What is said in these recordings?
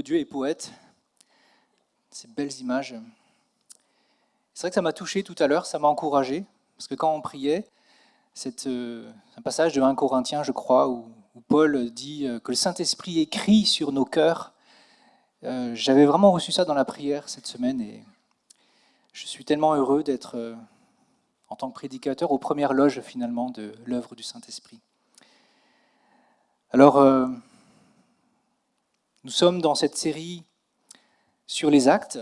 que Dieu est poète. Ces belles images. C'est vrai que ça m'a touché tout à l'heure, ça m'a encouragé, parce que quand on priait, c'est un passage de 1 Corinthiens, je crois, où Paul dit que le Saint-Esprit écrit sur nos cœurs. J'avais vraiment reçu ça dans la prière cette semaine et je suis tellement heureux d'être, en tant que prédicateur, aux premières loges finalement de l'œuvre du Saint-Esprit. Alors, nous sommes dans cette série sur les actes.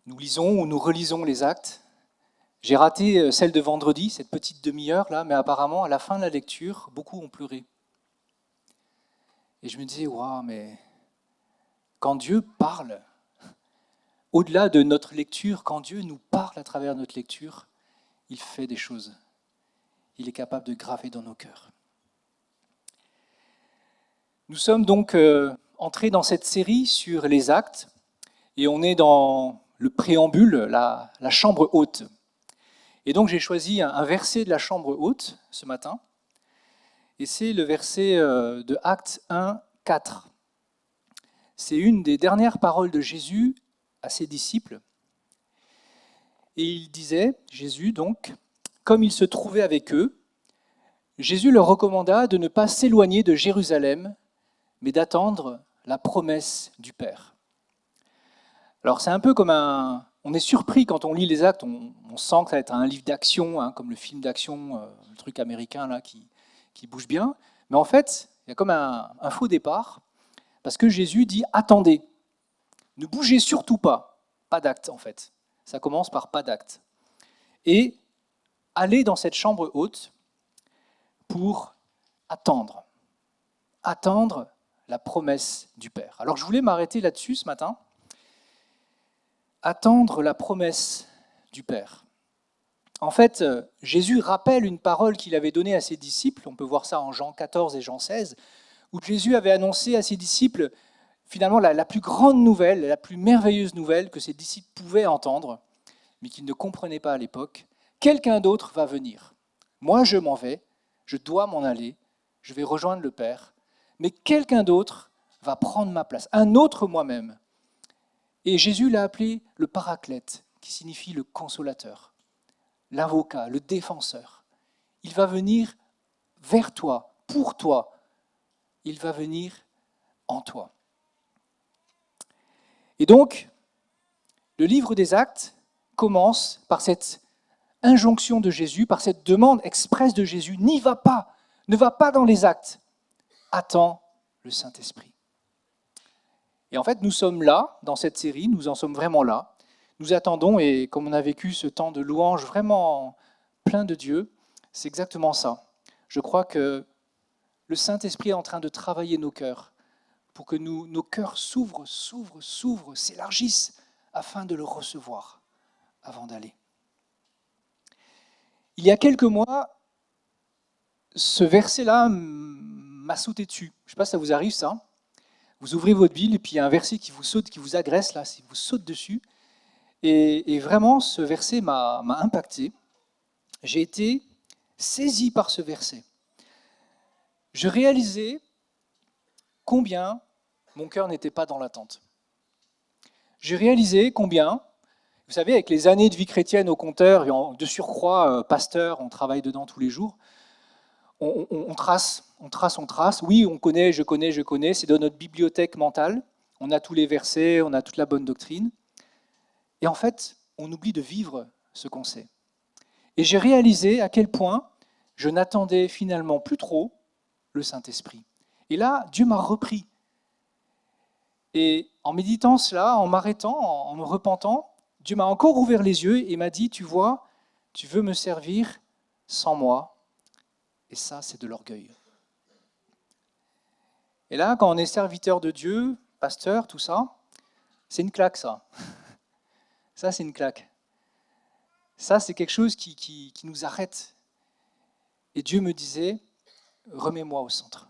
Nous lisons ou nous relisons les actes. J'ai raté celle de vendredi, cette petite demi-heure là, mais apparemment à la fin de la lecture, beaucoup ont pleuré. Et je me disais, waouh, mais quand Dieu parle, au-delà de notre lecture, quand Dieu nous parle à travers notre lecture, il fait des choses. Il est capable de graver dans nos cœurs. Nous sommes donc entrés dans cette série sur les actes et on est dans le préambule, la chambre haute. Et donc j'ai choisi un verset de la chambre haute ce matin et c'est le verset de Actes 1, 4. C'est une des dernières paroles de Jésus à ses disciples. Et il disait, Jésus donc, comme il se trouvait avec eux, Jésus leur recommanda de ne pas s'éloigner de Jérusalem, mais d'attendre la promesse du Père. Alors c'est un peu comme on est surpris quand on lit les actes, on sent que ça va être un livre d'action, hein, comme le film d'action, le truc américain là qui bouge bien. Mais en fait, il y a comme un faux départ, parce que Jésus dit « attendez, ne bougez surtout pas ». Pas d'acte en fait. Ça commence par pas d'acte. Et allez dans cette chambre haute pour attendre. Attendre la promesse du Père. Alors je voulais m'arrêter là-dessus ce matin. Attendre la promesse du Père. En fait, Jésus rappelle une parole qu'il avait donnée à ses disciples, on peut voir ça en Jean 14 et Jean 16, où Jésus avait annoncé à ses disciples finalement la plus grande nouvelle, la plus merveilleuse nouvelle que ses disciples pouvaient entendre, mais qu'ils ne comprenaient pas à l'époque. Quelqu'un d'autre va venir. Moi, je m'en vais, je dois m'en aller, je vais rejoindre le Père, mais quelqu'un d'autre va prendre ma place, un autre moi-même. Et Jésus l'a appelé le paraclète, qui signifie le consolateur, l'avocat, le défenseur. Il va venir vers toi, pour toi. Il va venir en toi. Et donc, le livre des Actes commence par cette injonction de Jésus, par cette demande expresse de Jésus, n'y va pas, ne va pas dans les actes, attends le Saint-Esprit. Et en fait, nous sommes là, dans cette série, nous en sommes vraiment là. Nous attendons, et comme on a vécu ce temps de louange vraiment plein de Dieu, c'est exactement ça. Je crois que le Saint-Esprit est en train de travailler nos cœurs pour que nos cœurs s'ouvrent, s'élargissent, afin de le recevoir avant d'aller. Il y a quelques mois, ce verset-là m'a sauté dessus. Je ne sais pas si ça vous arrive, ça. Vous ouvrez votre Bible et puis il y a un verset qui vous saute, qui vous agresse, là, qui vous saute dessus. Et vraiment, ce verset m'a impacté. J'ai été saisi par ce verset. Je réalisais combien mon cœur n'était pas dans l'attente. J'ai réalisé combien, vous savez, avec les années de vie chrétienne au compteur, et de surcroît, pasteur, on travaille dedans tous les jours, on trace. Oui, on connaît, je connais, c'est dans notre bibliothèque mentale. On a tous les versets, on a toute la bonne doctrine. Et en fait, on oublie de vivre ce qu'on sait. Et j'ai réalisé à quel point je n'attendais finalement plus trop le Saint-Esprit. Et là, Dieu m'a repris. Et en méditant cela, en m'arrêtant, en me repentant, Dieu m'a encore ouvert les yeux et m'a dit, tu vois, tu veux me servir sans moi. Et ça, c'est de l'orgueil. Et là, quand on est serviteur de Dieu, pasteur, tout ça, c'est une claque, ça. Ça, c'est une claque. Ça, c'est quelque chose qui nous arrête. Et Dieu me disait, remets-moi au centre.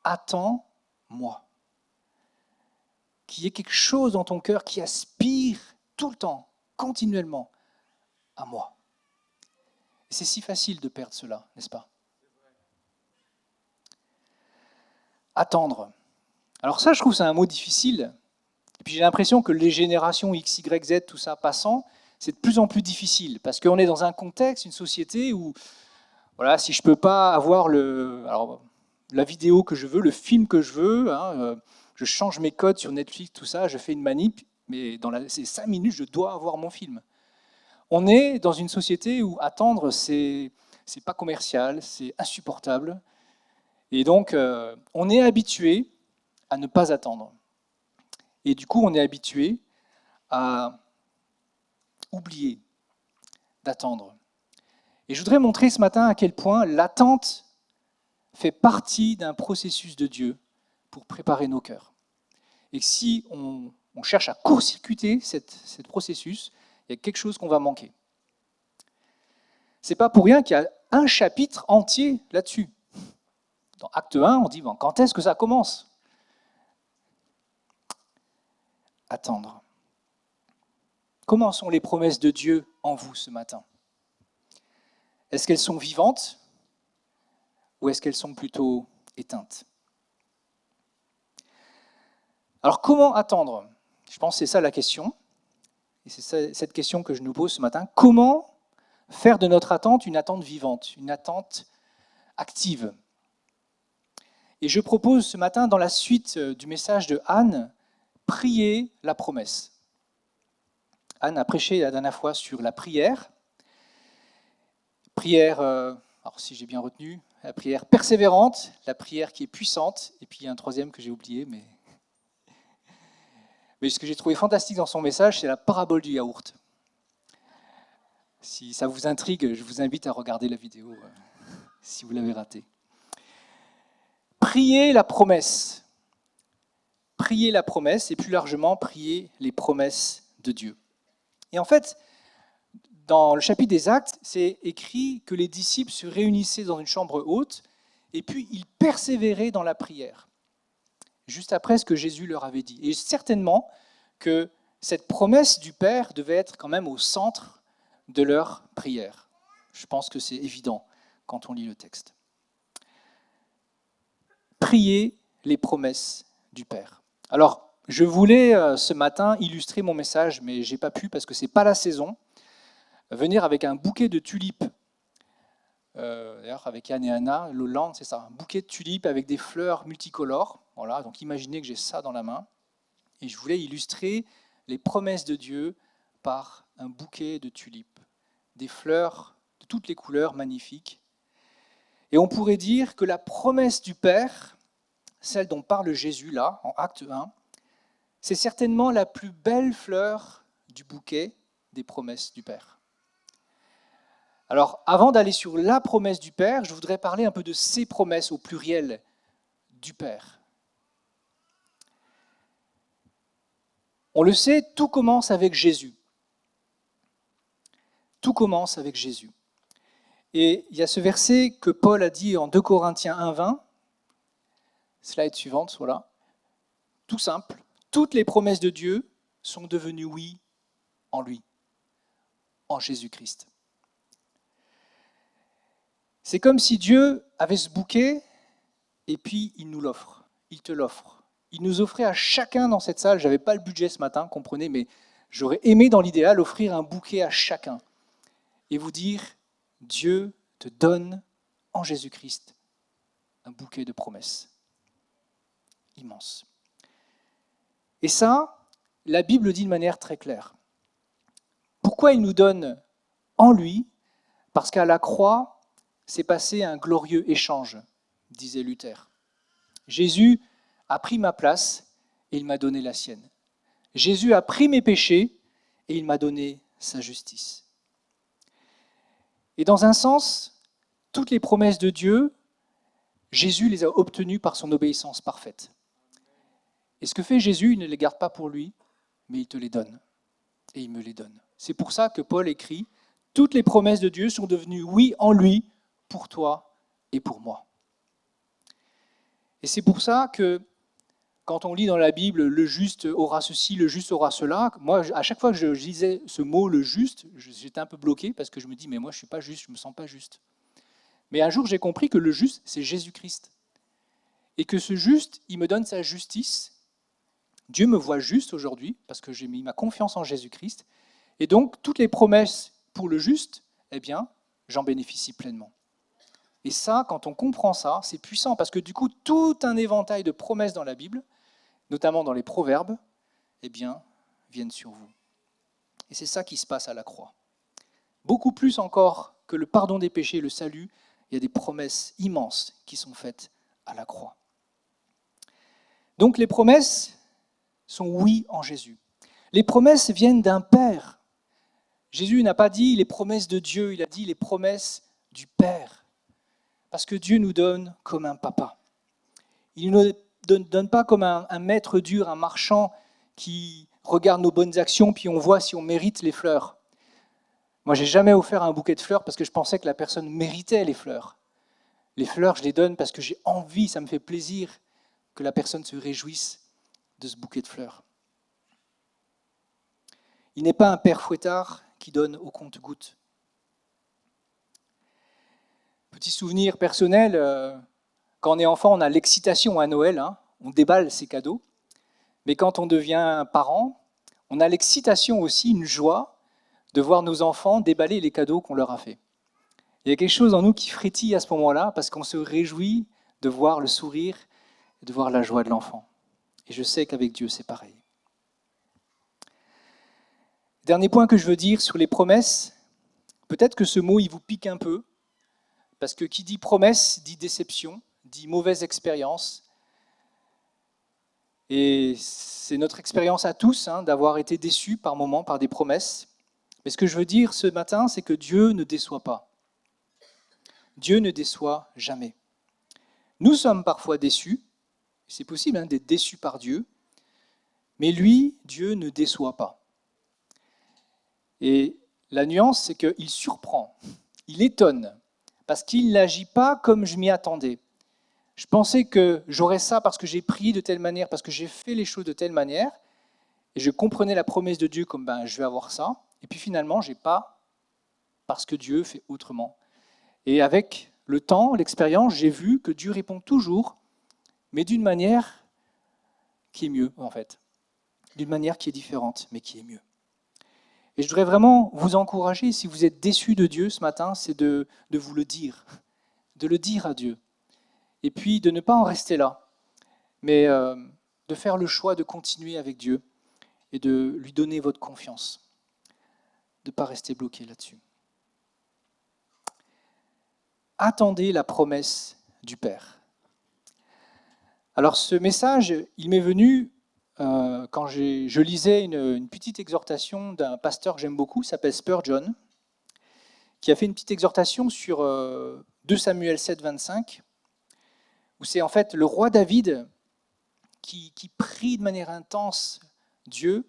Attends-moi. Qu'il y ait quelque chose dans ton cœur qui aspire tout le temps, continuellement, à moi. Et c'est si facile de perdre cela, n'est-ce pas ? Attendre. Alors ça, je trouve, c'est un mot difficile. Et puis j'ai l'impression que les générations X, Y, Z, tout ça passant, c'est de plus en plus difficile, parce qu'on est dans un contexte, une société où, voilà, si je ne peux pas avoir la vidéo que je veux, le film que je veux, je change mes codes sur Netflix, tout ça, je fais une manip, mais dans ces 5 minutes, je dois avoir mon film. On est dans une société où attendre, c'est pas commercial, c'est insupportable. Et donc, on est habitué à ne pas attendre. Et du coup, on est habitué à oublier d'attendre. Et je voudrais montrer ce matin à quel point l'attente fait partie d'un processus de Dieu pour préparer nos cœurs. Et que si on cherche à court-circuiter ce processus, il y a quelque chose qu'on va manquer. C'est pas pour rien qu'il y a un chapitre entier là-dessus. Dans Acte 1, on dit bon, quand est-ce que ça commence? Attendre. Comment sont les promesses de Dieu en vous ce matin? Est-ce qu'elles sont vivantes ou est-ce qu'elles sont plutôt éteintes? Alors comment attendre? Je pense que c'est ça la question. Et c'est cette question que je nous pose ce matin. Comment faire de notre attente une attente vivante, une attente active? Et je propose ce matin, dans la suite du message de Anne, prier la promesse. Anne a prêché la dernière fois sur la prière. Prière, alors si j'ai bien retenu, la prière persévérante, la prière qui est puissante, et puis il y a un troisième que j'ai oublié, mais ce que j'ai trouvé fantastique dans son message, c'est la parabole du yaourt. Si ça vous intrigue, je vous invite à regarder la vidéo, si vous l'avez ratée. Priez la promesse. Priez la promesse, et plus largement, priez les promesses de Dieu. Et en fait, dans le chapitre des Actes, c'est écrit que les disciples se réunissaient dans une chambre haute et puis ils persévéraient dans la prière, juste après ce que Jésus leur avait dit. Et certainement que cette promesse du Père devait être quand même au centre de leur prière. Je pense que c'est évident quand on lit le texte. Priez les promesses du Père. Alors, je voulais ce matin illustrer mon message, mais je n'ai pas pu parce que ce n'est pas la saison. Venir avec un bouquet de tulipes. D'ailleurs, avec Yann et Anna, l'Hollande, c'est ça, un bouquet de tulipes avec des fleurs multicolores. Voilà, donc imaginez que j'ai ça dans la main. Et je voulais illustrer les promesses de Dieu par un bouquet de tulipes. Des fleurs de toutes les couleurs magnifiques. Et on pourrait dire que la promesse du Père, celle dont parle Jésus là, en Acte 1, c'est certainement la plus belle fleur du bouquet des promesses du Père. Alors, avant d'aller sur la promesse du Père, je voudrais parler un peu de ces promesses au pluriel du Père. On le sait, tout commence avec Jésus. Tout commence avec Jésus. Et il y a ce verset que Paul a dit en 2 Corinthiens 1,20, slide suivante, voilà. Tout simple, toutes les promesses de Dieu sont devenues oui en lui, en Jésus-Christ. C'est comme si Dieu avait ce bouquet et puis il nous l'offre, il te l'offre. Il nous offrait à chacun dans cette salle, je n'avais pas le budget ce matin, comprenez, mais j'aurais aimé dans l'idéal offrir un bouquet à chacun et vous dire, Dieu te donne en Jésus-Christ un bouquet de promesses immense. Et ça, la Bible dit de manière très claire. Pourquoi il nous donne en lui? Parce qu'à la croix, s'est passé un glorieux échange, disait Luther. Jésus a pris ma place et il m'a donné la sienne. Jésus a pris mes péchés et il m'a donné sa justice. Et dans un sens, toutes les promesses de Dieu, Jésus les a obtenues par son obéissance parfaite. Et ce que fait Jésus, il ne les garde pas pour lui, mais il te les donne. Et il me les donne. C'est pour ça que Paul écrit « Toutes les promesses de Dieu sont devenues oui en lui, pour toi et pour moi. » Et c'est pour ça que quand on lit dans la Bible « le juste aura ceci, le juste aura cela », moi, à chaque fois que je lisais ce mot « le juste », j'étais un peu bloqué parce que je me dis « mais moi, je ne suis pas juste, je ne me sens pas juste ». Mais un jour, j'ai compris que le juste, c'est Jésus-Christ. et que ce juste, il me donne sa justice. Dieu me voit juste aujourd'hui parce que j'ai mis ma confiance en Jésus-Christ. Et donc, toutes les promesses pour le juste, eh bien, j'en bénéficie pleinement. Et ça, quand on comprend ça, c'est puissant parce que du coup, tout un éventail de promesses dans la Bible, notamment dans les Proverbes, eh bien, viennent sur vous. Et c'est ça qui se passe à la croix. Beaucoup plus encore que le pardon des péchés et le salut, il y a des promesses immenses qui sont faites à la croix. Donc les promesses sont oui en Jésus. Les promesses viennent d'un Père. Jésus n'a pas dit les promesses de Dieu, il a dit les promesses du Père. Parce que Dieu nous donne comme un papa. Il ne nous donne pas comme un maître dur, un marchand qui regarde nos bonnes actions puis on voit si on mérite les fleurs. Moi, j'ai jamais offert un bouquet de fleurs parce que je pensais que la personne méritait les fleurs. Les fleurs, je les donne parce que j'ai envie, ça me fait plaisir que la personne se réjouisse de ce bouquet de fleurs. Il n'est pas un père fouettard qui donne au compte-gouttes. Petit souvenir personnel, quand on est enfant, on a l'excitation à Noël, on déballe ses cadeaux. Mais quand on devient parent, on a l'excitation aussi, une joie de voir nos enfants déballer les cadeaux qu'on leur a faits. Il y a quelque chose en nous qui frétille à ce moment-là parce qu'on se réjouit de voir le sourire et de voir la joie de l'enfant. Et je sais qu'avec Dieu, c'est pareil. Dernier point que je veux dire sur les promesses, peut-être que ce mot, il vous pique un peu, parce que qui dit promesse dit déception, dit mauvaise expérience. Et c'est notre expérience à tous d'avoir été déçus par moments par des promesses. Mais ce que je veux dire ce matin, c'est que Dieu ne déçoit pas. Dieu ne déçoit jamais. Nous sommes parfois déçus, c'est possible d'être déçus par Dieu, mais lui, Dieu ne déçoit pas. Et la nuance, c'est qu'il surprend, il étonne, parce qu'il n'agit pas comme je m'y attendais. Je pensais que j'aurais ça parce que j'ai prié de telle manière, parce que j'ai fait les choses de telle manière, et je comprenais la promesse de Dieu comme je vais avoir ça, et puis finalement, je n'ai pas parce que Dieu fait autrement. Et avec le temps, l'expérience, j'ai vu que Dieu répond toujours, mais d'une manière qui est mieux, en fait. D'une manière qui est différente, mais qui est mieux. Et je voudrais vraiment vous encourager, si vous êtes déçus de Dieu ce matin, c'est de vous le dire, de le dire à Dieu. Et puis de ne pas en rester là, mais de faire le choix de continuer avec Dieu et de lui donner votre confiance, de ne pas rester bloqué là-dessus. Attendez la promesse du Père. Alors ce message, il m'est venu quand je lisais une petite exhortation d'un pasteur que j'aime beaucoup, qui s'appelle Spurgeon, qui a fait une petite exhortation sur 2 Samuel 7, 25, où c'est en fait le roi David qui prie de manière intense Dieu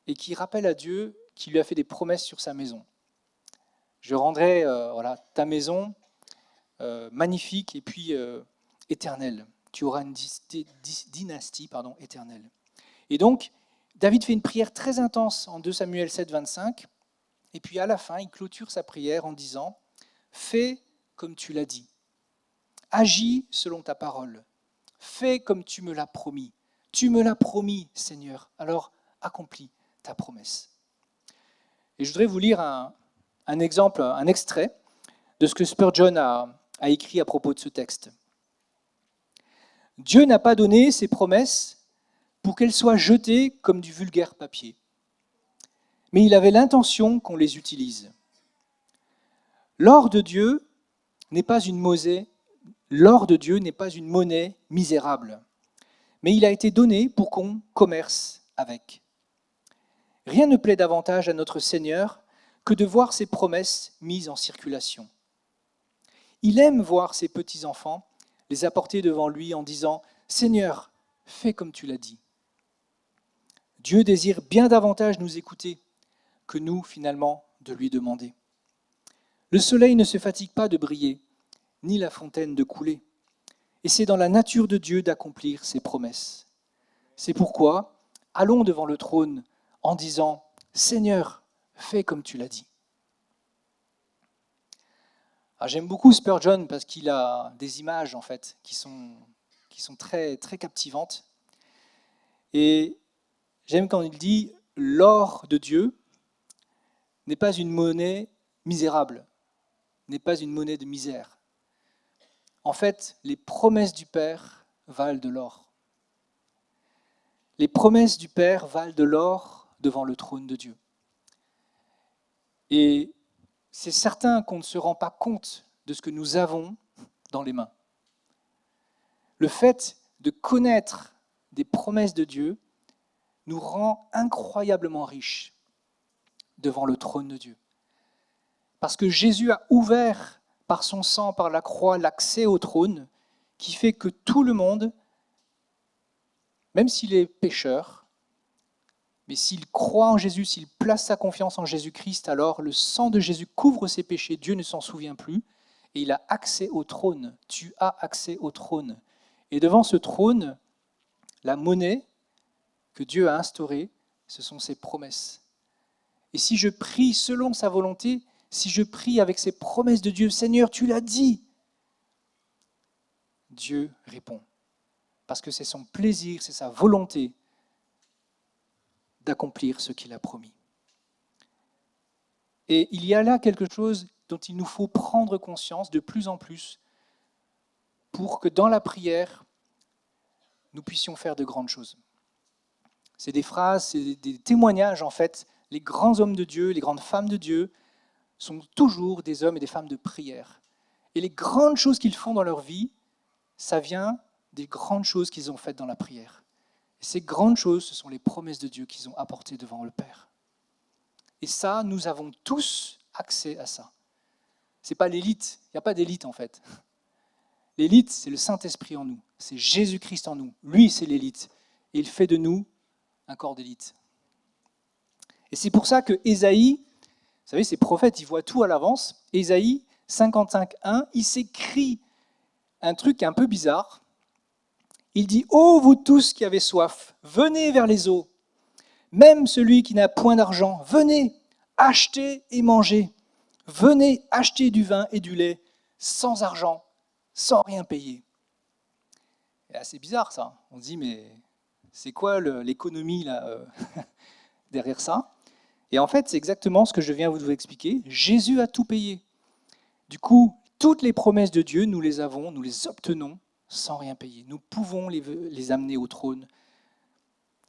et qui rappelle à Dieu qu'il lui a fait des promesses sur sa maison. Je rendrai ta maison magnifique et puis éternelle. Tu auras une dynastie éternelle. Et donc, David fait une prière très intense en 2 Samuel 7, 25, et puis à la fin, il clôture sa prière en disant « Fais comme tu l'as dit, agis selon ta parole, fais comme tu me l'as promis. Tu me l'as promis, Seigneur, alors accomplis ta promesse. » Et je voudrais vous lire un exemple, un extrait de ce que Spurgeon a écrit à propos de ce texte. Dieu n'a pas donné ses promesses pour qu'elles soient jetées comme du vulgaire papier. Mais il avait l'intention qu'on les utilise. L'or de Dieu n'est pas une monnaie misérable, mais il a été donné pour qu'on commerce avec. Rien ne plaît davantage à notre Seigneur que de voir ses promesses mises en circulation. Il aime voir ses petits-enfants les apporter devant lui en disant « Seigneur, fais comme tu l'as dit ». Dieu désire bien davantage nous écouter que nous, finalement, de lui demander. Le soleil ne se fatigue pas de briller, ni la fontaine de couler. Et c'est dans la nature de Dieu d'accomplir ses promesses. C'est pourquoi, allons devant le trône en disant « Seigneur, fais comme tu l'as dit ». J'aime beaucoup Spurgeon parce qu'il a des images en fait qui sont qui sont très, très captivantes. Et j'aime quand il dit « l'or de Dieu n'est pas une monnaie misérable, n'est pas une monnaie de misère. En fait, les promesses du Père valent de l'or. Les promesses du Père valent de l'or devant le trône de Dieu. Et c'est certain qu'on ne se rend pas compte de ce que nous avons dans les mains. Le fait de connaître des promesses de Dieu nous rend incroyablement riches devant le trône de Dieu. Parce que Jésus a ouvert par son sang, par la croix, l'accès au trône, qui fait que tout le monde, même s'il est pécheur, mais s'il croit en Jésus, s'il place sa confiance en Jésus-Christ, alors le sang de Jésus couvre ses péchés, Dieu ne s'en souvient plus, et il a accès au trône. Tu as accès au trône. Et devant ce trône, la monnaie que Dieu a instaurée, ce sont ses promesses. Et si je prie selon sa volonté, si je prie avec ces promesses de Dieu, Seigneur, tu l'as dit, Dieu répond. Parce que c'est son plaisir, c'est sa volonté d'accomplir ce qu'il a promis. Et il y a là quelque chose dont il nous faut prendre conscience de plus en plus pour que dans la prière, nous puissions faire de grandes choses. C'est des phrases, c'est des témoignages en fait. Les grands hommes de Dieu, les grandes femmes de Dieu sont toujours des hommes et des femmes de prière. Et les grandes choses qu'ils font dans leur vie, ça vient des grandes choses qu'ils ont faites dans la prière. Et ces grandes choses, ce sont les promesses de Dieu qu'ils ont apportées devant le Père. Et ça, nous avons tous accès à ça. Ce n'est pas l'élite, il n'y a pas d'élite en fait. L'élite, c'est le Saint-Esprit en nous, c'est Jésus-Christ en nous. Lui, c'est l'élite. Et il fait de nous un corps d'élite. Et c'est pour ça que Ésaïe, vous savez, ces prophètes, ils voient tout à l'avance. Ésaïe 55:1, il s'écrit un truc un peu bizarre. Il dit « Ô vous tous qui avez soif, venez vers les eaux. Même celui qui n'a point d'argent, venez, achetez et mangez. Venez acheter du vin et du lait sans argent, sans rien payer. » C'est assez bizarre ça. On se dit mais c'est quoi l'économie là derrière ça? Et en fait, c'est exactement ce que je viens de vous expliquer. Jésus a tout payé. Du coup, toutes les promesses de Dieu, nous les avons, nous les obtenons sans rien payer. Nous pouvons les amener au trône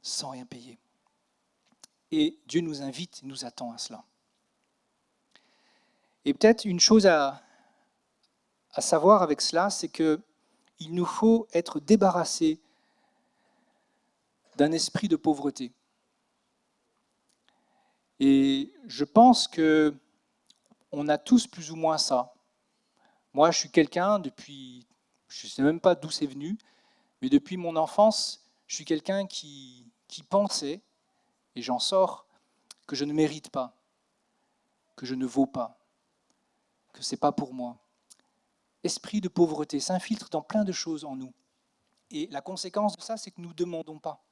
sans rien payer. Et Dieu nous invite, nous attend à cela. Et peut-être une chose à savoir avec cela, c'est qu'il nous faut être débarrassés d'un esprit de pauvreté. Et je pense qu'on a tous plus ou moins ça. Moi, je suis quelqu'un depuis, je ne sais même pas d'où c'est venu, mais depuis mon enfance, je suis quelqu'un qui pensait, et j'en sors, que je ne mérite pas, que je ne vaux pas, que ce n'est pas pour moi. Esprit de pauvreté s'infiltre dans plein de choses en nous. Et la conséquence de ça, c'est que nous ne demandons pas.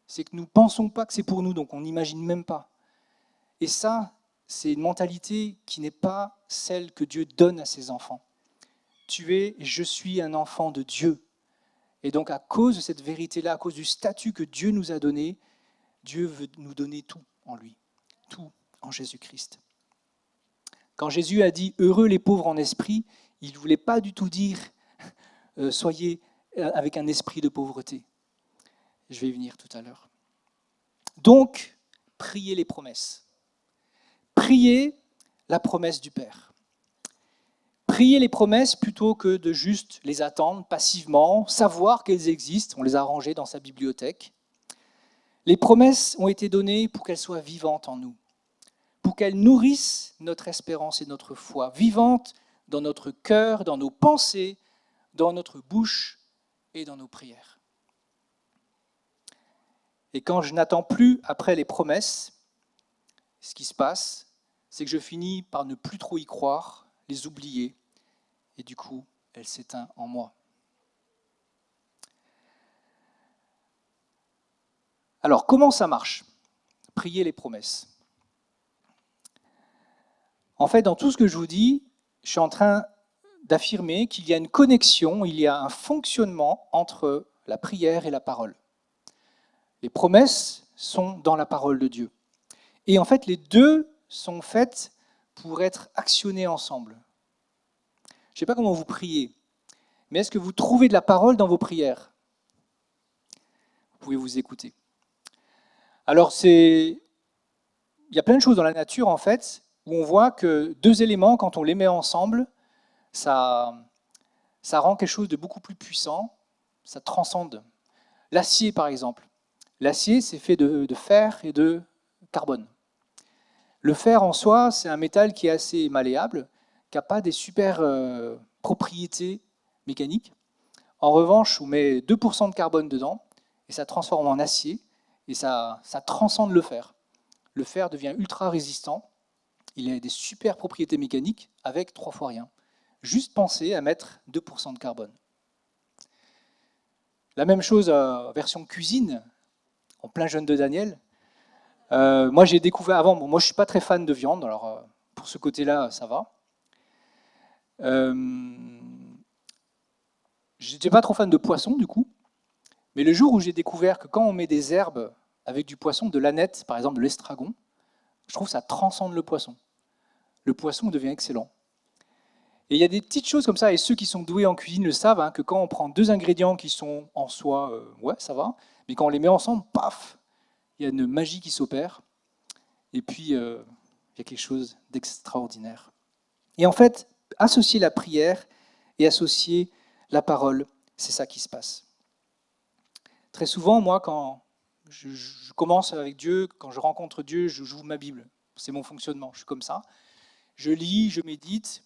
C'est que nous ne pensons pas que c'est pour nous, donc on n'imagine même pas. Et ça, c'est une mentalité qui n'est pas celle que Dieu donne à ses enfants. Je suis un enfant de Dieu. Et donc à cause de cette vérité-là, à cause du statut que Dieu nous a donné, Dieu veut nous donner tout en lui, tout en Jésus-Christ. Quand Jésus a dit « Heureux les pauvres en esprit », il ne voulait pas du tout dire « Soyez avec un esprit de pauvreté ». Je vais y venir tout à l'heure. Donc, priez les promesses. Priez la promesse du Père. Priez les promesses plutôt que de juste les attendre passivement, savoir qu'elles existent, on les a rangées dans sa bibliothèque. Les promesses ont été données pour qu'elles soient vivantes en nous, pour qu'elles nourrissent notre espérance et notre foi, vivantes dans notre cœur, dans nos pensées, dans notre bouche et dans nos prières. Et quand je n'attends plus après les promesses, ce qui se passe, c'est que je finis par ne plus trop y croire, les oublier, et du coup, elles s'éteignent en moi. Alors, comment ça marche? Prier les promesses. En fait, dans tout ce que je vous dis, je suis en train d'affirmer qu'il y a une connexion, il y a un fonctionnement entre la prière et la parole. Les promesses sont dans la parole de Dieu. Et en fait, les deux sont faites pour être actionnées ensemble. Je ne sais pas comment vous priez, mais est-ce que vous trouvez de la parole dans vos prières? Vous pouvez vous écouter. Alors, il y a plein de choses dans la nature, en fait, où on voit que deux éléments, quand on les met ensemble, ça rend quelque chose de beaucoup plus puissant, ça transcende. L'acier, par exemple. L'acier, c'est fait de fer et de carbone. Le fer en soi, c'est un métal qui est assez malléable, qui n'a pas des super propriétés mécaniques. En revanche, on met 2% de carbone dedans, et ça transforme en acier, et ça transcende le fer. Le fer devient ultra résistant, il a des super propriétés mécaniques avec 3 fois rien. Juste penser à mettre 2% de carbone. La même chose version cuisine, en plein jeûne de Daniel. Moi j'ai découvert avant, moi je suis pas très fan de viande, alors pour ce côté-là ça va. J'étais pas trop fan de poisson du coup, mais le jour où j'ai découvert que quand on met des herbes avec du poisson, de l'aneth, par exemple de l'estragon, je trouve que ça transcende le poisson. Le poisson devient excellent. Et il y a des petites choses comme ça, et ceux qui sont doués en cuisine le savent, hein, que quand on prend deux ingrédients qui sont en soi, ouais, ça va, mais quand on les met ensemble, paf, il y a une magie qui s'opère, et puis il y a quelque chose d'extraordinaire. Et en fait, associer la prière et associer la parole, c'est ça qui se passe. Très souvent, moi, quand je commence avec Dieu, quand je rencontre Dieu, je joue ma Bible. C'est mon fonctionnement, je suis comme ça. Je lis, je médite,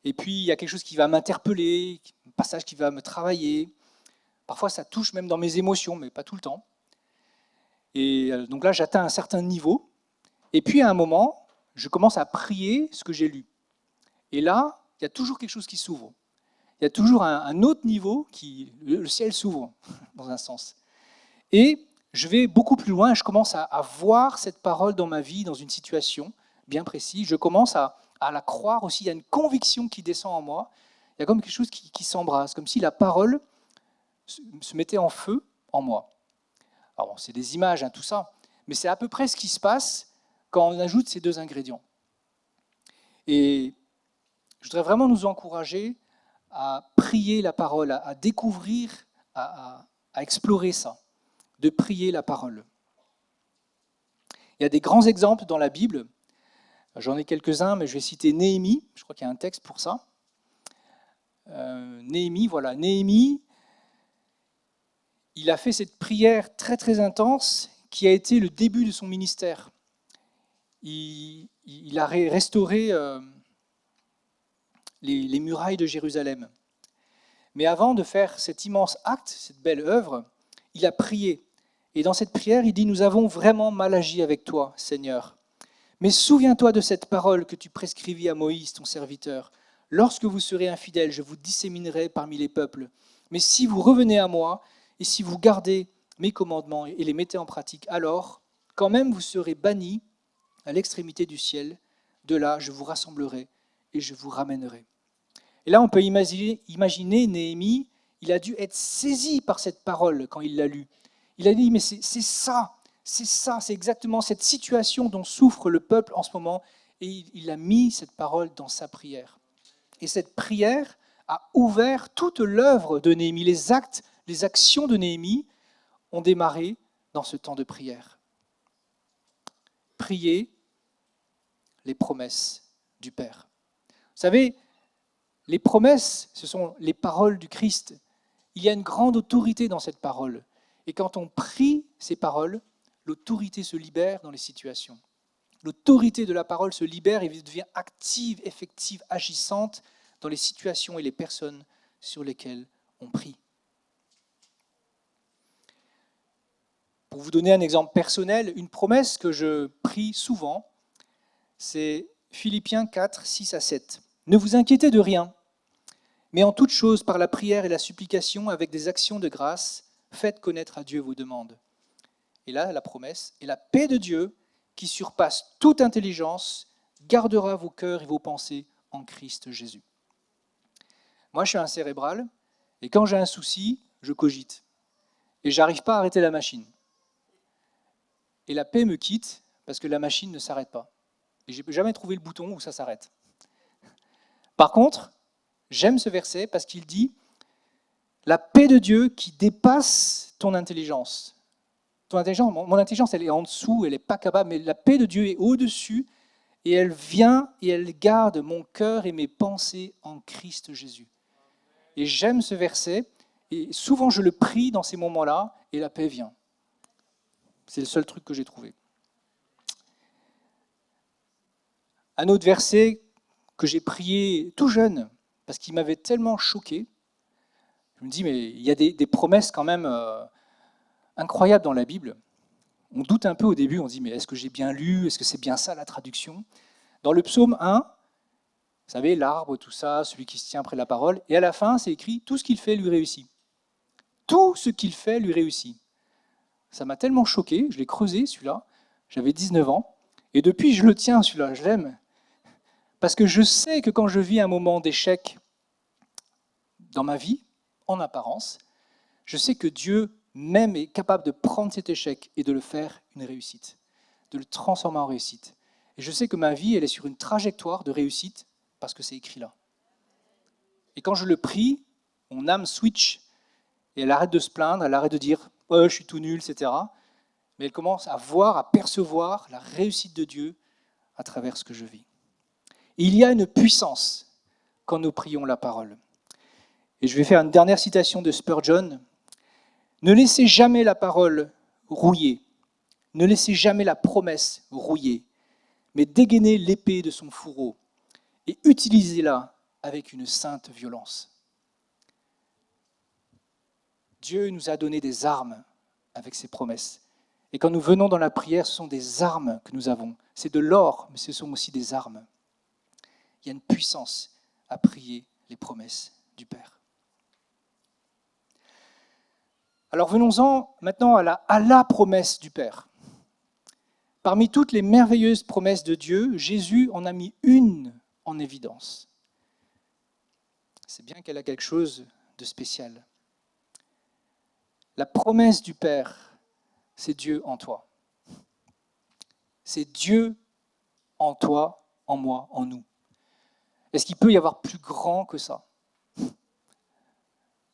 et puis il y a quelque chose qui va m'interpeller, un passage qui va me travailler. Parfois, ça touche même dans mes émotions, mais pas tout le temps. Et donc là, j'atteins un certain niveau. Et puis, à un moment, je commence à prier ce que j'ai lu. Et là, il y a toujours quelque chose qui s'ouvre. Il y a toujours un autre niveau, le ciel s'ouvre, dans un sens. Et je vais beaucoup plus loin, je commence à voir cette parole dans ma vie, dans une situation bien précise. Je commence à la croire aussi, il y a une conviction qui descend en moi. Il y a comme quelque chose qui s'embrase, comme si la parole se mettait en feu en moi. Alors bon, c'est des images, hein, tout ça, mais c'est à peu près ce qui se passe quand on ajoute ces deux ingrédients. Et je voudrais vraiment nous encourager à prier la parole, à découvrir, à explorer ça, de prier la parole. Il y a des grands exemples dans la Bible. J'en ai quelques-uns, mais je vais citer Néhémie. Je crois qu'il y a un texte pour ça. Néhémie, voilà. Néhémie, il a fait cette prière très très intense qui a été le début de son ministère. Il a restauré les murailles de Jérusalem. Mais avant de faire cet immense acte, cette belle œuvre, il a prié. Et dans cette prière, il dit « Nous avons vraiment mal agi avec toi, Seigneur. Mais souviens-toi de cette parole que tu prescrivis à Moïse, ton serviteur. Lorsque vous serez infidèles, je vous disséminerai parmi les peuples. Mais si vous revenez à moi, et si vous gardez mes commandements et les mettez en pratique, alors, quand même vous serez bannis à l'extrémité du ciel. De là, je vous rassemblerai et je vous ramènerai. » Et là, on peut imaginer Néhémie, il a dû être saisi par cette parole quand il l'a lue. Il a dit, mais c'est ça, c'est exactement cette situation dont souffre le peuple en ce moment. Et il a mis cette parole dans sa prière. Et cette prière a ouvert toute l'œuvre de Néhémie. Les actes, les actions de Néhémie ont démarré dans ce temps de prière. Prier les promesses du Père. Vous savez, les promesses, ce sont les paroles du Christ. Il y a une grande autorité dans cette parole. Et quand on prie ces paroles, l'autorité se libère dans les situations. L'autorité de la parole se libère et devient active, effective, agissante dans les situations et les personnes sur lesquelles on prie. Pour vous donner un exemple personnel, une promesse que je prie souvent, c'est Philippiens 4, 6 à 7. « Ne vous inquiétez de rien, mais en toute chose, par la prière et la supplication, avec des actions de grâce, faites connaître à Dieu vos demandes. » Et là, la promesse, « Et la paix de Dieu, qui surpasse toute intelligence, gardera vos cœurs et vos pensées en Christ Jésus. » Moi, je suis un cérébral, et quand j'ai un souci, je cogite. Et j'arrive pas à arrêter la machine. Et la paix me quitte parce que la machine ne s'arrête pas. Et j'ai jamais trouvé le bouton où ça s'arrête. Par contre, j'aime ce verset parce qu'il dit la paix de Dieu qui dépasse ton intelligence. Ton intelligence, mon intelligence, elle est en dessous, elle n'est pas capable, mais la paix de Dieu est au-dessus et elle vient et elle garde mon cœur et mes pensées en Christ Jésus. Et j'aime ce verset et souvent je le prie dans ces moments-là et la paix vient. C'est le seul truc que j'ai trouvé. Un autre verset que j'ai prié tout jeune parce qu'il m'avait tellement choqué. Je me dis, mais il y a des promesses quand même incroyables dans la Bible. On doute un peu au début, on se dit, mais est-ce que j'ai bien lu? Est-ce que c'est bien ça la traduction? Dans le psaume 1, vous savez, l'arbre, tout ça, celui qui se tient près de la parole, et à la fin, c'est écrit, tout ce qu'il fait lui réussit. Tout ce qu'il fait lui réussit. Ça m'a tellement choqué, je l'ai creusé celui-là, j'avais 19 ans, et depuis je le tiens celui-là, je l'aime. Parce que je sais que quand je vis un moment d'échec dans ma vie, en apparence, je sais que Dieu même est capable de prendre cet échec et de le faire une réussite, de le transformer en réussite. Et je sais que ma vie, elle est sur une trajectoire de réussite parce que c'est écrit là. Et quand je le prie, mon âme switch et elle arrête de se plaindre, elle arrête de dire « oh, je suis tout nul », etc. Mais elle commence à voir, à percevoir la réussite de Dieu à travers ce que je vis. Et il y a une puissance quand nous prions la parole. Et je vais faire une dernière citation de Spurgeon. Ne laissez jamais la parole rouiller, ne laissez jamais la promesse rouiller, mais dégainez l'épée de son fourreau et utilisez-la avec une sainte violence. Dieu nous a donné des armes avec ses promesses. Et quand nous venons dans la prière, ce sont des armes que nous avons. C'est de l'or, mais ce sont aussi des armes. Il y a une puissance à prier les promesses du Père. Alors venons-en maintenant à la promesse du Père. Parmi toutes les merveilleuses promesses de Dieu, Jésus en a mis une en évidence. C'est bien qu'elle a quelque chose de spécial. La promesse du Père, c'est Dieu en toi. C'est Dieu en toi, en moi, en nous. Est-ce qu'il peut y avoir plus grand que ça?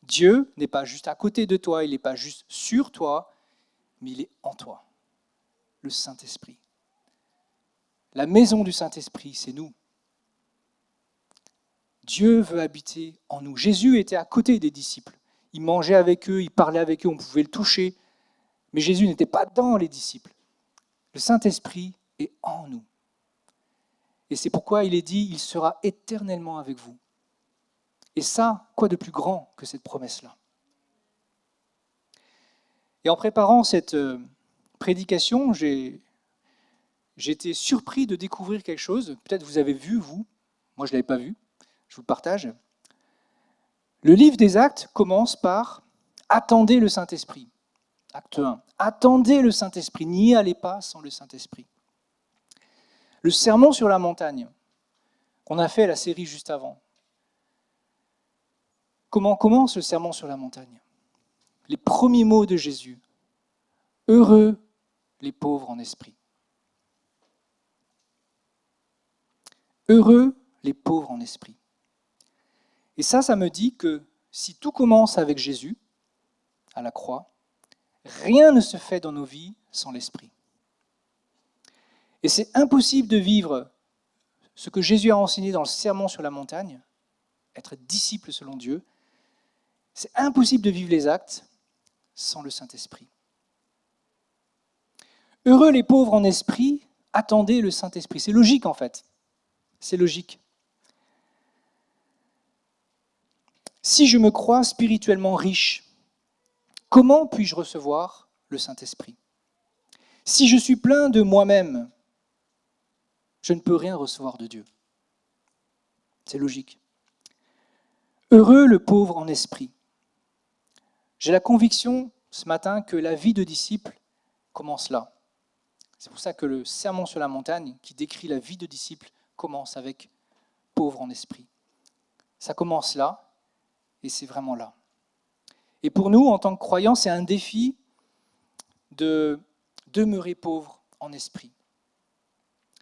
Dieu n'est pas juste à côté de toi, il n'est pas juste sur toi, mais il est en toi. Le Saint-Esprit. La maison du Saint-Esprit, c'est nous. Dieu veut habiter en nous. Jésus était à côté des disciples. Il mangeait avec eux, il parlait avec eux, on pouvait le toucher. Mais Jésus n'était pas dans les disciples. Le Saint-Esprit est en nous. Et c'est pourquoi il est dit, il sera éternellement avec vous. Et ça, quoi de plus grand que cette promesse-là? Et en préparant cette prédication, j'ai été surpris de découvrir quelque chose. Peut-être vous avez vu, vous. Moi, je ne l'avais pas vu. Je vous le partage. Le livre des Actes commence par « Attendez le Saint-Esprit ». Acte 1. « Attendez le Saint-Esprit, n'y allez pas sans le Saint-Esprit ». Le sermon sur la montagne, qu'on a fait la série juste avant. Comment commence le sermon sur la montagne? Les premiers mots de Jésus. « Heureux les pauvres en esprit ». Heureux les pauvres en esprit. Et ça me dit que si tout commence avec Jésus, à la croix, rien ne se fait dans nos vies sans l'Esprit. Et c'est impossible de vivre ce que Jésus a enseigné dans le sermon sur la montagne, être disciple selon Dieu. C'est impossible de vivre les actes sans le Saint-Esprit. Heureux les pauvres en esprit, attendez le Saint-Esprit. C'est logique en fait. C'est logique. Si je me crois spirituellement riche, comment puis-je recevoir le Saint-Esprit? Si je suis plein de moi-même, je ne peux rien recevoir de Dieu. C'est logique. Heureux le pauvre en esprit. J'ai la conviction ce matin que la vie de disciple commence là. C'est pour ça que le sermon sur la montagne, qui décrit la vie de disciple, commence avec pauvre en esprit. Ça commence là, et c'est vraiment là. Et pour nous, en tant que croyants, c'est un défi de demeurer pauvre en esprit.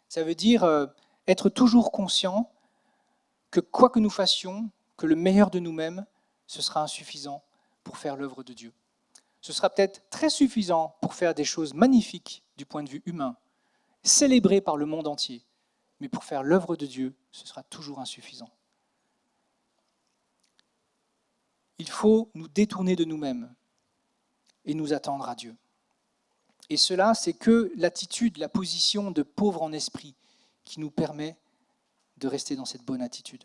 Ça veut dire être toujours conscient que quoi que nous fassions, que le meilleur de nous-mêmes, ce sera insuffisant pour faire l'œuvre de Dieu. Ce sera peut-être très suffisant pour faire des choses magnifiques du point de vue humain, célébrées par le monde entier, mais pour faire l'œuvre de Dieu, ce sera toujours insuffisant. Il faut nous détourner de nous-mêmes et nous attendre à Dieu. Et cela, c'est que l'attitude, la position de pauvre en esprit qui nous permet de rester dans cette bonne attitude.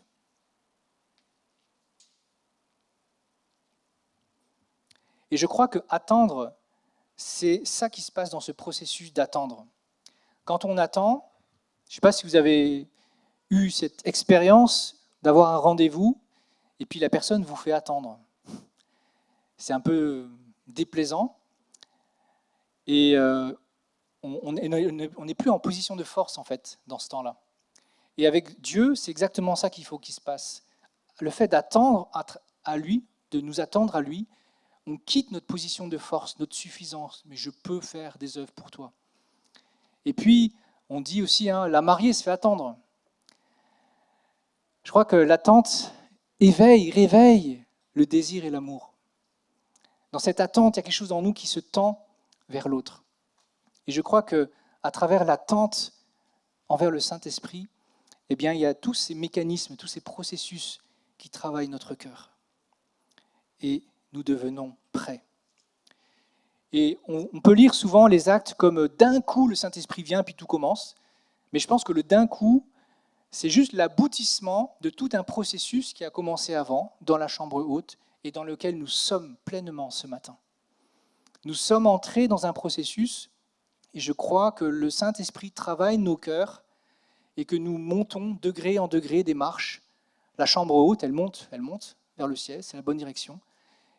Et je crois que attendre, c'est ça qui se passe dans ce processus d'attendre. Quand on attend, je ne sais pas si vous avez eu cette expérience d'avoir un rendez-vous et puis la personne vous fait attendre. C'est un peu déplaisant et on n'est plus en position de force en fait dans ce temps-là. Et avec Dieu, c'est exactement ça qu'il faut qu'il se passe. Le fait d'attendre à lui, de nous attendre à lui, on quitte notre position de force, notre suffisance, mais je peux faire des œuvres pour toi. Et puis, on dit aussi, la mariée se fait attendre. Je crois que l'attente réveille le désir et l'amour. Dans cette attente, il y a quelque chose en nous qui se tend vers l'autre. Et je crois qu'à travers l'attente envers le Saint-Esprit, eh bien, il y a tous ces mécanismes, tous ces processus qui travaillent notre cœur. Et nous devenons prêts. Et on peut lire souvent les actes comme d'un coup le Saint-Esprit vient puis tout commence. Mais je pense que le d'un coup, c'est juste l'aboutissement de tout un processus qui a commencé avant, dans la chambre haute, et dans lequel nous sommes pleinement ce matin. Nous sommes entrés dans un processus, et je crois que le Saint-Esprit travaille nos cœurs, et que nous montons degré en degré des marches. La chambre haute, elle monte vers le ciel, c'est la bonne direction.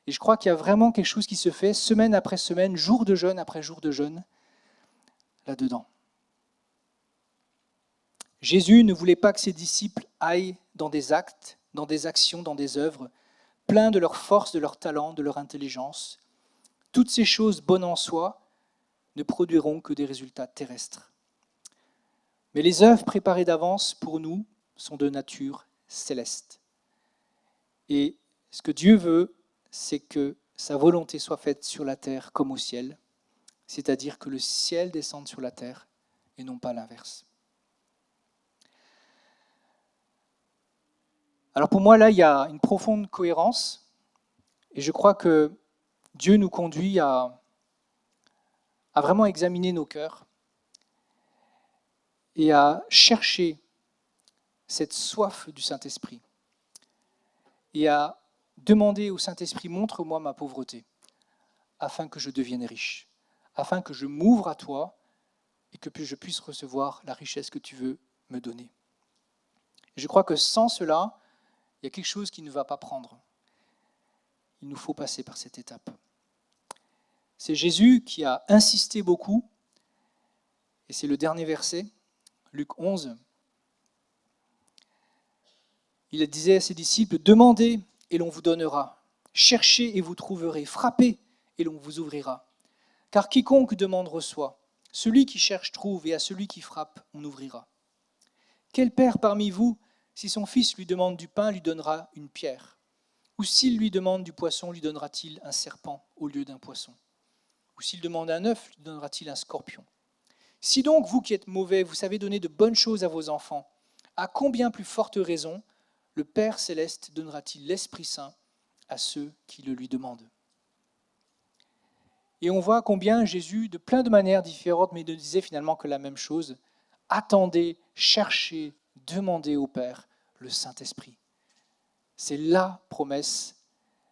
Et je crois qu'il y a vraiment quelque chose qui se fait semaine après semaine, jour de jeûne après jour de jeûne, là-dedans. Jésus ne voulait pas que ses disciples aillent dans des actes, dans des actions, dans des œuvres, pleins de leur force, de leur talent, de leur intelligence. Toutes ces choses bonnes en soi ne produiront que des résultats terrestres. Mais les œuvres préparées d'avance pour nous sont de nature céleste. Et ce que Dieu veut, c'est que sa volonté soit faite sur la terre comme au ciel, c'est-à-dire que le ciel descende sur la terre et non pas l'inverse. Alors pour moi, là, il y a une profonde cohérence et je crois que Dieu nous conduit à vraiment examiner nos cœurs et à chercher cette soif du Saint-Esprit et à demander au Saint-Esprit, montre-moi ma pauvreté, afin que je devienne riche, afin que je m'ouvre à toi et que je puisse recevoir la richesse que tu veux me donner. Et je crois que sans cela, il y a quelque chose qui ne va pas prendre. Il nous faut passer par cette étape. C'est Jésus qui a insisté beaucoup, et c'est le dernier verset, Luc 11. Il disait à ses disciples, « Demandez et l'on vous donnera, cherchez et vous trouverez, frappez et l'on vous ouvrira. Car quiconque demande reçoit, celui qui cherche trouve, et à celui qui frappe, on ouvrira. Quel père parmi vous, si son fils lui demande du pain, lui donnera une pierre? Ou s'il lui demande du poisson, lui donnera-t-il un serpent au lieu d'un poisson? Ou s'il demande un œuf, lui donnera-t-il un scorpion? Si donc, vous qui êtes mauvais, vous savez donner de bonnes choses à vos enfants, à combien plus forte raison le Père céleste donnera-t-il l'Esprit Saint à ceux qui le lui demandent? » Et on voit combien Jésus, de plein de manières différentes, mais ne disait finalement que la même chose. Attendez, cherchez, demandez au Père le Saint-Esprit. C'est la promesse,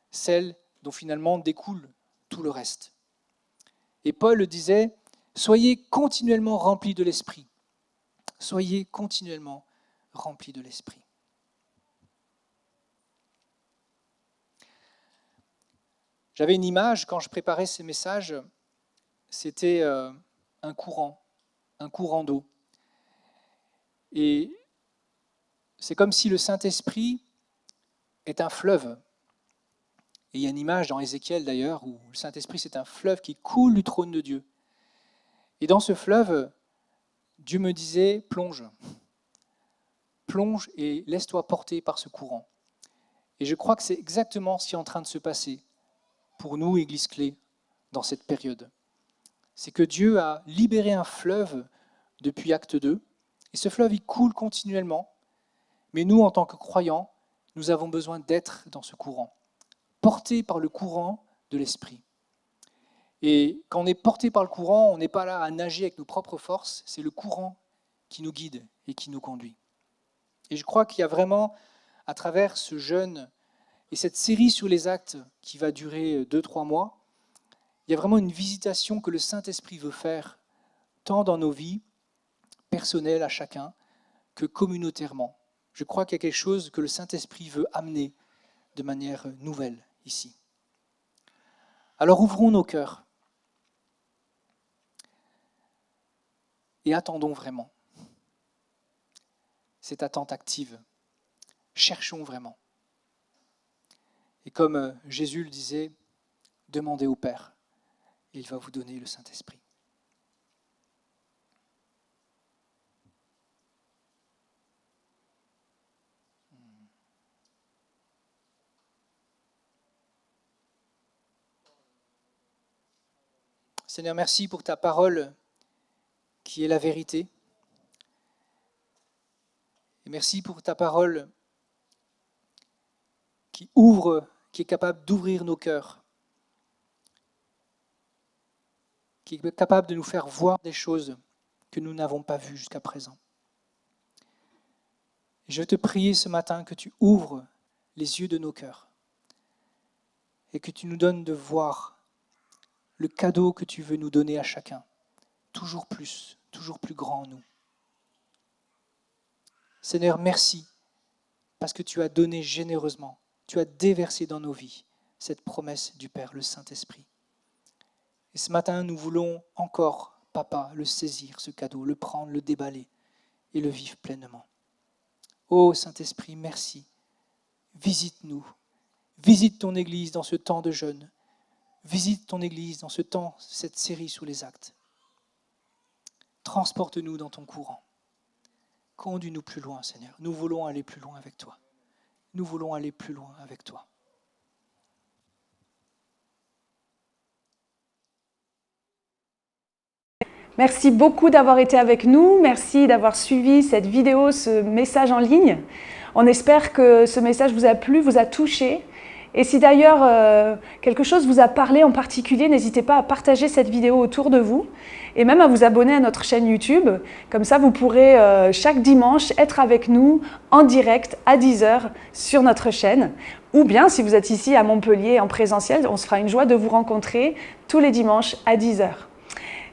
celle dont finalement découle tout le reste. Et Paul disait, soyez continuellement remplis de l'Esprit. Soyez continuellement remplis de l'Esprit. J'avais une image quand je préparais ces messages, c'était un courant d'eau. Et c'est comme si le Saint-Esprit est un fleuve. Et il y a une image dans Ézéchiel d'ailleurs, où le Saint-Esprit, c'est un fleuve qui coule du trône de Dieu. Et dans ce fleuve, Dieu me disait, plonge et laisse-toi porter par ce courant. Et je crois que c'est exactement ce qui est en train de se passer pour nous, Église Clé, dans cette période. C'est que Dieu a libéré un fleuve depuis Acte 2, et ce fleuve, il coule continuellement, mais nous, en tant que croyants, nous avons besoin d'être dans ce courant, portés par le courant de l'Esprit. Et quand on est porté par le courant, on n'est pas là à nager avec nos propres forces, c'est le courant qui nous guide et qui nous conduit. Et je crois qu'il y a vraiment, à travers ce jeûne et cette série sur les actes qui va durer 2-3 mois, il y a vraiment une visitation que le Saint-Esprit veut faire, tant dans nos vies personnelles à chacun, que communautairement. Je crois qu'il y a quelque chose que le Saint-Esprit veut amener de manière nouvelle ici. Alors ouvrons nos cœurs et attendons vraiment. Cette attente active. Cherchons vraiment. Et comme Jésus le disait, demandez au Père, et il va vous donner le Saint-Esprit. Seigneur, merci pour ta parole qui est la vérité. Et merci pour ta parole qui ouvre, qui est capable d'ouvrir nos cœurs, qui est capable de nous faire voir des choses que nous n'avons pas vues jusqu'à présent. Et je veux te prier ce matin que tu ouvres les yeux de nos cœurs et que tu nous donnes de voir le cadeau que tu veux nous donner à chacun, toujours plus grand en nous. Seigneur, merci, parce que tu as donné généreusement, tu as déversé dans nos vies cette promesse du Père, le Saint-Esprit. Et ce matin, nous voulons encore, Papa, le saisir, ce cadeau, le prendre, le déballer et le vivre pleinement. Ô Saint-Esprit, merci. Visite-nous. Visite ton Église dans ce temps de jeûne. Visite ton Église dans ce temps, cette série sur les actes. Transporte-nous dans ton courant. Conduis-nous plus loin, Seigneur. Nous voulons aller plus loin avec toi. Nous voulons aller plus loin avec toi. Merci beaucoup d'avoir été avec nous. Merci d'avoir suivi cette vidéo, ce message en ligne. On espère que ce message vous a plu, vous a touché. Et si d'ailleurs quelque chose vous a parlé en particulier, n'hésitez pas à partager cette vidéo autour de vous et même à vous abonner à notre chaîne YouTube. Comme ça, vous pourrez chaque dimanche être avec nous en direct à 10h sur notre chaîne. Ou bien, si vous êtes ici à Montpellier en présentiel, on se fera une joie de vous rencontrer tous les dimanches à 10h.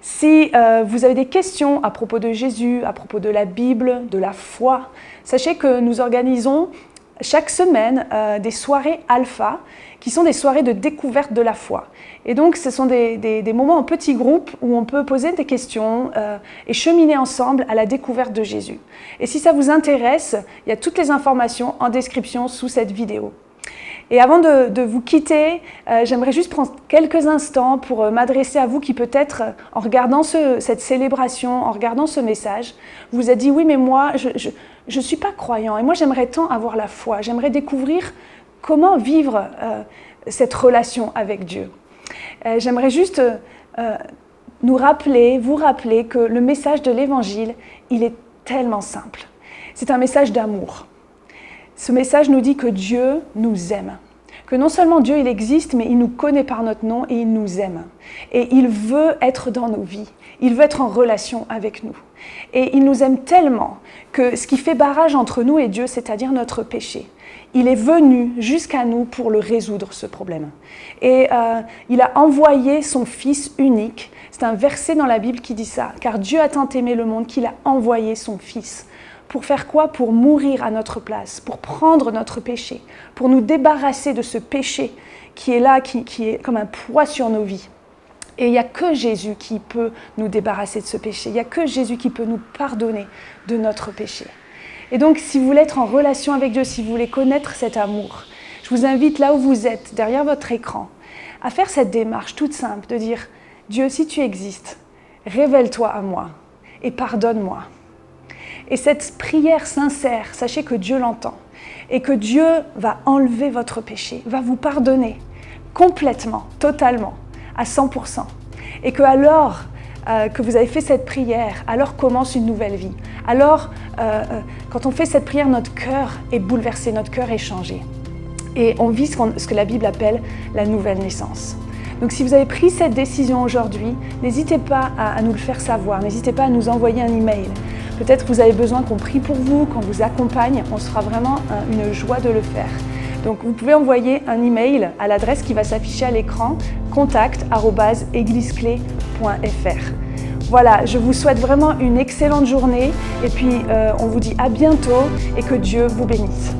Si vous avez des questions à propos de Jésus, à propos de la Bible, de la foi, sachez que nous organisons chaque semaine des soirées alpha qui sont des soirées de découverte de la foi. Et donc ce sont des moments en petits groupes où on peut poser des questions et cheminer ensemble à la découverte de Jésus. Et si ça vous intéresse, il y a toutes les informations en description sous cette vidéo. Et avant de vous quitter, j'aimerais juste prendre quelques instants pour m'adresser à vous qui peut-être, en regardant cette célébration, en regardant ce message, vous êtes dit « Oui, mais moi, je ne suis pas croyant et moi, j'aimerais tant avoir la foi. J'aimerais découvrir comment vivre cette relation avec Dieu. » J'aimerais juste vous rappeler que le message de l'Évangile, il est tellement simple. C'est un message d'amour. Ce message nous dit que Dieu nous aime. Que non seulement Dieu, il existe, mais il nous connaît par notre nom et il nous aime. Et il veut être dans nos vies. Il veut être en relation avec nous. Et il nous aime tellement que ce qui fait barrage entre nous et Dieu, c'est-à-dire notre péché, il est venu jusqu'à nous pour le résoudre, ce problème. Et il a envoyé son Fils unique. C'est un verset dans la Bible qui dit ça. Car Dieu a tant aimé le monde qu'il a envoyé son Fils. Pour faire quoi? Pour mourir à notre place, pour prendre notre péché, pour nous débarrasser de ce péché qui est là, qui est comme un poids sur nos vies. Et il n'y a que Jésus qui peut nous débarrasser de ce péché. Il n'y a que Jésus qui peut nous pardonner de notre péché. Et donc, si vous voulez être en relation avec Dieu, si vous voulez connaître cet amour, Je vous invite là où vous êtes, derrière votre écran, à faire cette démarche toute simple de dire « Dieu, si tu existes, révèle-toi à moi et pardonne-moi ». Et cette prière sincère, sachez que Dieu l'entend et que Dieu va enlever votre péché, va vous pardonner complètement, totalement, à 100%. Et que alors que vous avez fait cette prière, alors commence une nouvelle vie. Alors, quand on fait cette prière, notre cœur est bouleversé, notre cœur est changé. Et on vit ce que la Bible appelle la nouvelle naissance. Donc si vous avez pris cette décision aujourd'hui, n'hésitez pas à nous le faire savoir, n'hésitez pas à nous envoyer un email. Peut-être que vous avez besoin qu'on prie pour vous, qu'on vous accompagne, on sera vraiment une joie de le faire. Donc vous pouvez envoyer un email à l'adresse qui va s'afficher à l'écran, contact@egliseclé.fr. Voilà, je vous souhaite vraiment une excellente journée et puis on vous dit à bientôt et que Dieu vous bénisse.